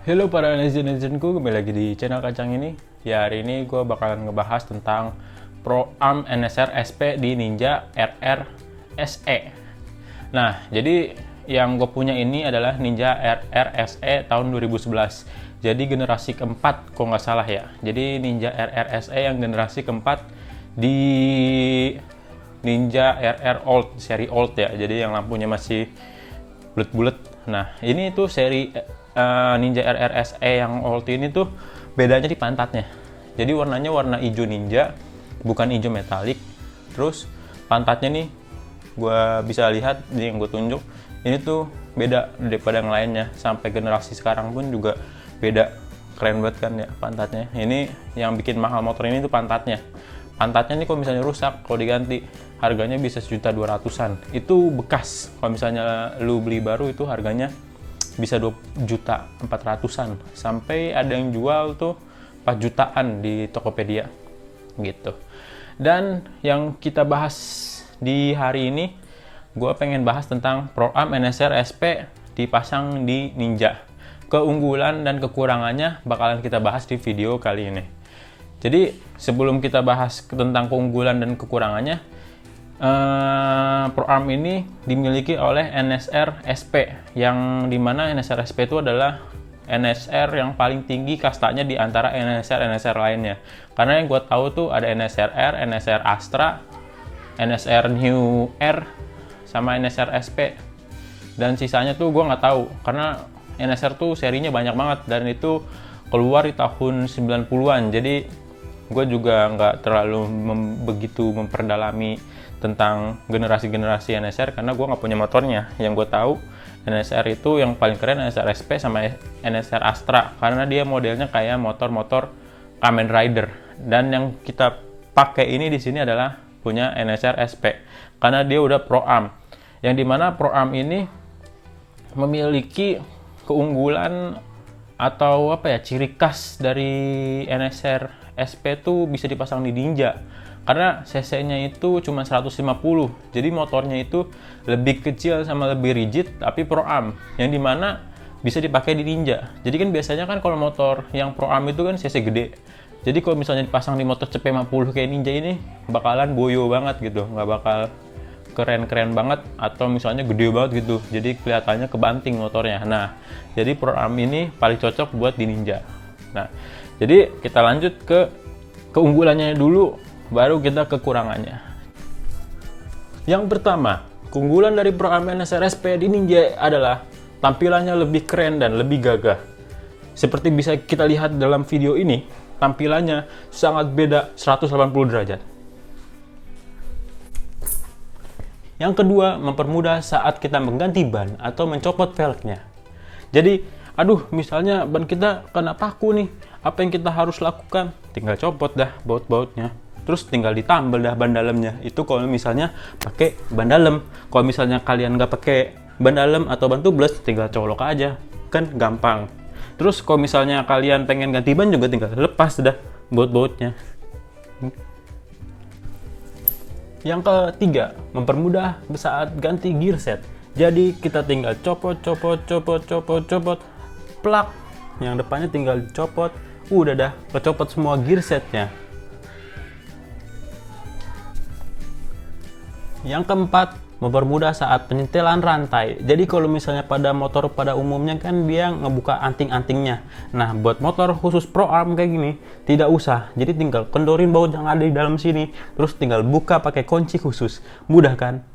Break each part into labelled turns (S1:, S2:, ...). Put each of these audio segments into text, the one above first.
S1: Halo para netizen-netizenku, kembali lagi di channel Kacang ini. Ya, hari ini gue bakalan ngebahas tentang Pro Arm NSR SP di Ninja RR SE. Nah, jadi yang gue punya ini adalah Ninja RR SE tahun 2011. Jadi generasi keempat, kalau nggak salah ya. Jadi Ninja RR SE yang generasi keempat di Ninja RR Old, seri Old ya. Jadi yang lampunya masih bulat-bulat. Nah, ini tuh seri Ninja RR SE yang Old ini tuh bedanya di pantatnya. Jadi warnanya warna hijau ninja, bukan hijau metalik. Terus pantatnya nih, gue bisa lihat di yang gue tunjuk, ini tuh beda daripada yang lainnya. Sampai generasi sekarang pun juga beda. Keren banget kan ya pantatnya. Ini yang bikin mahal motor ini tuh pantatnya. Pantatnya nih kalau misalnya rusak, kalau diganti harganya bisa 1.200.000-an. Itu bekas. Kalau misalnya lu beli baru itu harganya bisa 2.400.000-an. Sampai ada yang jual tuh 4 jutaan di Tokopedia gitu. Dan yang kita bahas di hari ini, gue pengen bahas tentang Pro Arm NSR SP dipasang di Ninja. Keunggulan dan kekurangannya bakalan kita bahas di video kali ini. Jadi sebelum kita bahas tentang keunggulan dan kekurangannya, Pro Arm ini dimiliki oleh NSR SP, yang dimana NSR SP itu adalah NSR yang paling tinggi kastanya di antara NSR lainnya. Karena yang gue tahu tuh ada NSR R, NSR Astra, NSR New R, sama NSR SP. Dan sisanya tuh gue nggak tahu, karena NSR tuh serinya banyak banget dan itu keluar di tahun 90-an. Jadi gue juga nggak terlalu begitu memperdalami tentang generasi-generasi NSR karena gue nggak punya motornya. Yang gue tahu NSR itu yang paling keren NSR SP sama NSR Astra karena dia modelnya kayak motor-motor Kamen Rider. Dan yang kita pakai ini di sini adalah punya NSR SP karena dia udah Pro Arm. Yang dimana Pro Arm ini memiliki keunggulan atau apa ya, ciri khas dari NSR SP tuh bisa dipasang di Ninja karena cc-nya itu cuma 150. Jadi motornya itu lebih kecil sama lebih rigid tapi Pro Arm, yang dimana bisa dipakai di Ninja. Jadi kan biasanya kan kalau motor yang Pro Arm itu kan cc gede, jadi kalau misalnya dipasang di motor CP50 kayak Ninja ini bakalan boyo banget gitu, nggak bakal keren-keren banget atau misalnya gede banget gitu, jadi kelihatannya kebanting motornya. Nah, jadi Pro Arm ini paling cocok buat di Ninja. Nah, jadi kita lanjut ke keunggulannya dulu, baru kita kekurangannya. Yang pertama, keunggulan dari Pro Arm NSR SP di Ninja adalah tampilannya lebih keren dan lebih gagah. Seperti bisa kita lihat dalam video ini, tampilannya sangat beda 180 derajat. Yang kedua, mempermudah saat kita mengganti ban atau mencopot velgnya. Jadi, misalnya ban kita kena paku nih, apa yang kita harus lakukan? Tinggal copot dah baut-bautnya, terus tinggal ditambal dah ban dalamnya. Itu kalau misalnya pakai ban dalam. Kalau misalnya kalian nggak pakai ban dalam atau ban tubles, tinggal colok aja, kan gampang. Terus kalau misalnya kalian pengen ganti ban juga tinggal lepas dah baut-bautnya. Yang ketiga, mempermudah saat ganti gear set. Jadi kita tinggal copot, plak. Yang depannya tinggal dicopot, udah dah kecopot semua gear setnya. Yang keempat, mempermudah saat penyetelan rantai. Jadi kalau misalnya pada motor pada umumnya kan dia ngebuka anting-antingnya. Nah, buat motor khusus Pro Arm kayak gini tidak usah. Jadi tinggal kendorin baut yang ada di dalam sini, terus tinggal buka pakai kunci khusus. Mudah kan?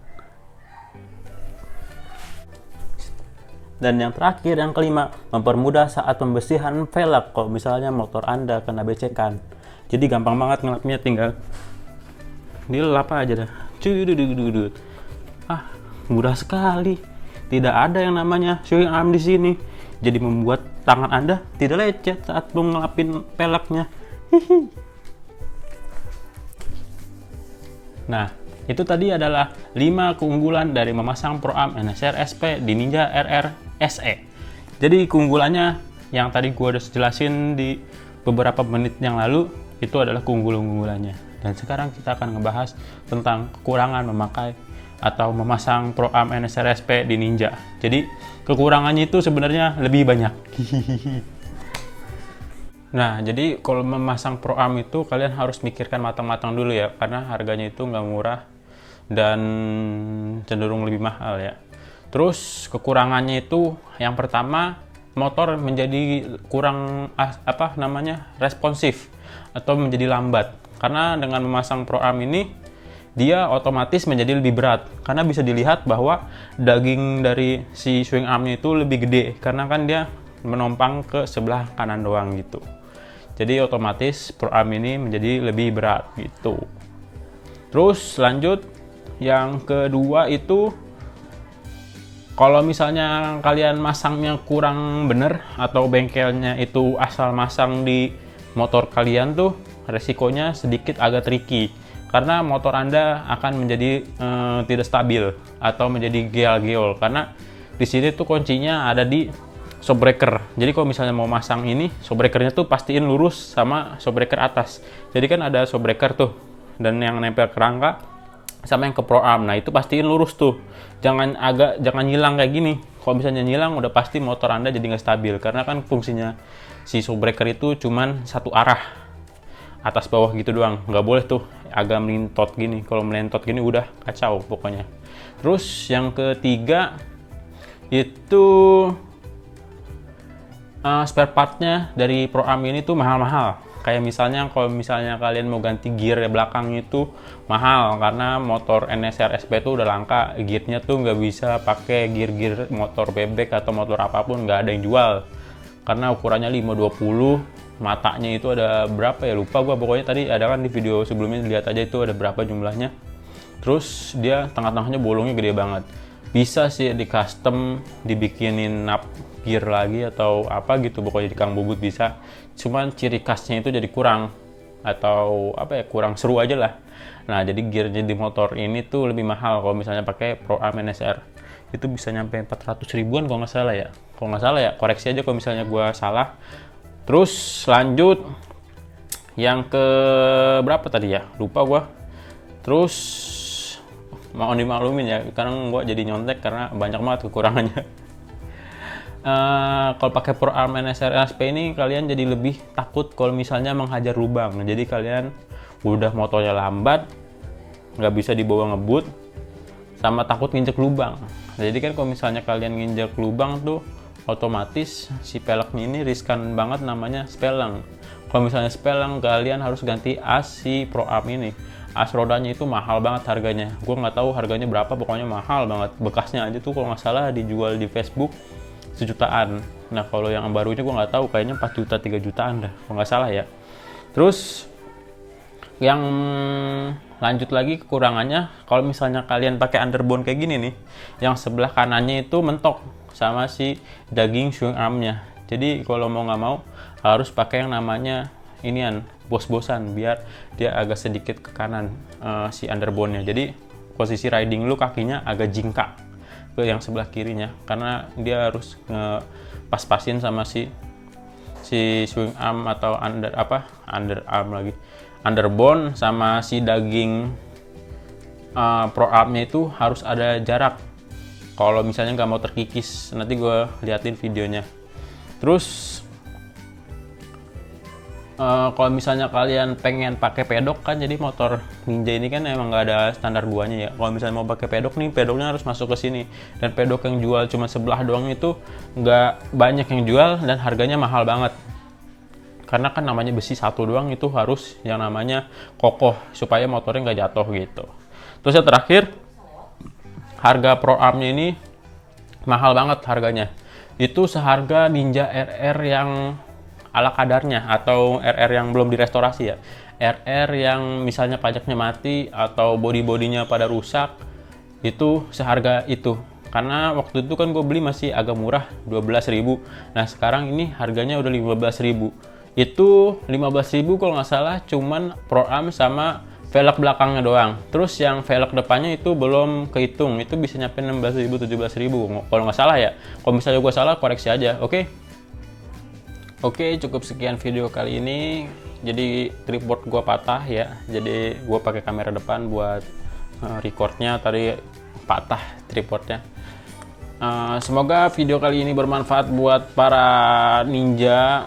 S1: Dan yang terakhir, yang kelima, mempermudah saat pembersihan velg kalau misalnya motor Anda kena becekan. Jadi gampang banget ngelapnya, tinggal dilap aja dah. Mudah sekali. Tidak ada yang namanya showing arm di sini. Jadi membuat tangan Anda tidak lecet saat mengelapin velgnya. Nah, itu tadi adalah 5 keunggulan dari memasang Pro Arm NSR SP di Ninja RR SE. Jadi keunggulannya yang tadi gue udah jelasin di beberapa menit yang lalu, itu adalah keunggulan-keunggulannya. Dan sekarang kita akan ngebahas tentang kekurangan memakai atau memasang Pro Arm NSR SP di Ninja. Jadi kekurangannya itu sebenarnya lebih banyak. Nah, jadi kalau memasang Pro Am itu kalian harus mikirkan matang-matang dulu ya, karena harganya itu nggak murah dan cenderung lebih mahal ya. Terus kekurangannya itu yang pertama, motor menjadi kurang responsif atau menjadi lambat. Karena dengan memasang Pro Am ini dia otomatis menjadi lebih berat, karena bisa dilihat bahwa daging dari si swing armnya itu lebih gede karena kan dia menompang ke sebelah kanan doang gitu. Jadi otomatis Pro Am ini menjadi lebih berat gitu. Terus lanjut yang kedua itu, kalau misalnya kalian masangnya kurang bener atau bengkelnya itu asal masang di motor kalian tuh, resikonya sedikit agak tricky karena motor Anda akan menjadi tidak stabil atau menjadi geol-geol, karena di sini tuh kuncinya ada di shockbreaker. Jadi kalau misalnya mau masang ini, shockbreakernya tuh pastiin lurus sama shockbreaker atas. Jadi kan ada shockbreaker tuh, dan yang nempel ke rangka sama yang ke Pro Am. Nah itu pastiin lurus tuh. Jangan nyilang kayak gini. Kalau misalnya nyilang, udah pasti motor Anda jadi nggak stabil. Karena kan fungsinya si shockbreaker itu cuman satu arah, atas bawah gitu doang. Nggak boleh tuh agak melintot gini. Kalau melintot gini udah kacau pokoknya. Terus yang ketiga itu spare partnya dari Pro Am ini tuh mahal-mahal. Kayak misalnya kalau misalnya kalian mau ganti gear belakang itu mahal, karena motor NSR SP itu udah langka, gearnya tuh nggak bisa pakai gear motor bebek atau motor apapun, nggak ada yang jual karena ukurannya 520. Matanya itu ada berapa ya, lupa gua, pokoknya tadi ada kan di video sebelumnya, lihat aja itu ada berapa jumlahnya. Terus dia tengah-tengahnya bolongnya gede banget. Bisa sih di custom, dibikinin nap gear lagi atau apa gitu, pokoknya di Kang Bubut bisa. Cuman ciri khasnya itu jadi kurang, atau apa ya, kurang seru aja lah. Nah jadi gearnya di motor ini tuh lebih mahal kalau misalnya pakai Pro Am NSR. Itu bisa nyampe 400 ribuan kalau nggak salah ya. Kalau nggak salah ya, koreksi aja kalau misalnya gua salah. Terus lanjut yang ke berapa tadi ya, lupa gua. Terus mau dimaklumin ya, sekarang gua jadi nyontek karena banyak banget kekurangannya. Kalau pakai Pro Am NSR SP ini kalian jadi lebih takut kalau misalnya menghajar lubang. Jadi kalian udah motornya lambat, nggak bisa dibawa ngebut, sama takut nginjek lubang. Jadi kan kalau misalnya kalian nginjek lubang tuh, otomatis si peleknya ini riskan banget, namanya speleng. Kalau misalnya speleng, kalian harus ganti as si Pro Am ini. As rodanya itu mahal banget harganya. Gue nggak tahu harganya berapa, pokoknya mahal banget. Bekasnya aja tuh kalau nggak salah dijual di Facebook sejutaan. Nah kalau yang barunya gue nggak tahu, kayaknya 4 juta 3 jutaan dah kalau nggak salah ya. Terus yang lanjut lagi kekurangannya, kalau misalnya kalian pakai underbone kayak gini nih, yang sebelah kanannya itu mentok sama si daging swing armnya. Jadi kalau mau nggak mau harus pakai yang namanya inian, bos-bosan, biar dia agak sedikit ke kanan si underbone-nya. Jadi posisi riding lu kakinya agak jingkak ke yang sebelah kirinya, karena dia harus pas-pasin sama si swing arm atau underbone sama si daging Pro Am-nya itu harus ada jarak. Kalau misalnya nggak mau terkikis, nanti gue liatin videonya. Terus kalau misalnya kalian pengen pakai pedok kan, jadi motor Ninja ini kan emang nggak ada standar duanya ya. Kalau misalnya mau pakai pedok nih, pedoknya harus masuk ke sini, dan pedok yang jual cuma sebelah doang itu nggak banyak yang jual dan harganya mahal banget. Karena kan namanya besi satu doang, itu harus yang namanya kokoh supaya motornya nggak jatuh gitu. Terus yang terakhir, harga Pro Am-nya ini mahal banget harganya. Itu seharga Ninja RR yang ala kadarnya, atau RR yang belum direstorasi ya. RR yang misalnya pajaknya mati atau body-bodinya pada rusak, itu seharga itu. Karena waktu itu kan gue beli masih agak murah, 12.000. Nah sekarang ini harganya udah 15.000. Itu 15.000 kalau nggak salah cuman Pro Am sama velg belakangnya doang. Terus yang velg depannya itu belum kehitung, itu bisa nyampe 16.000 17.000 kalau nggak salah ya. Kalau misalnya gue salah, koreksi aja, oke? Oke, cukup sekian video kali ini. Jadi tripod gua patah ya, jadi gua pakai kamera depan buat recordnya, tadi patah tripodnya. Semoga video kali ini bermanfaat buat para ninja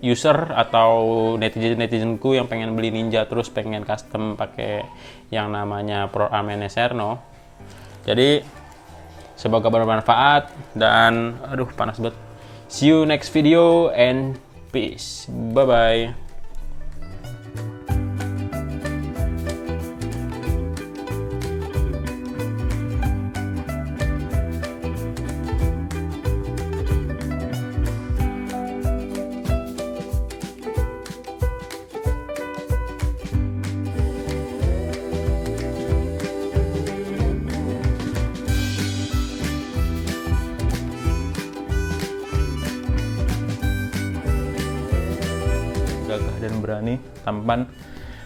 S1: user atau netizenku yang pengen beli Ninja terus pengen custom pakai yang namanya Pro Arm NSR no. Jadi semoga bermanfaat dan aduh panas banget. See you next video and peace. Bye bye. Gagah dan berani, tampan.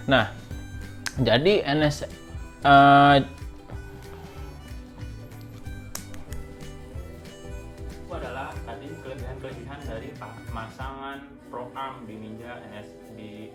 S1: Nah, jadi itu adalah tadi kelebihan-kelebihan dari pemasangan Pro Arm di Ninja NS di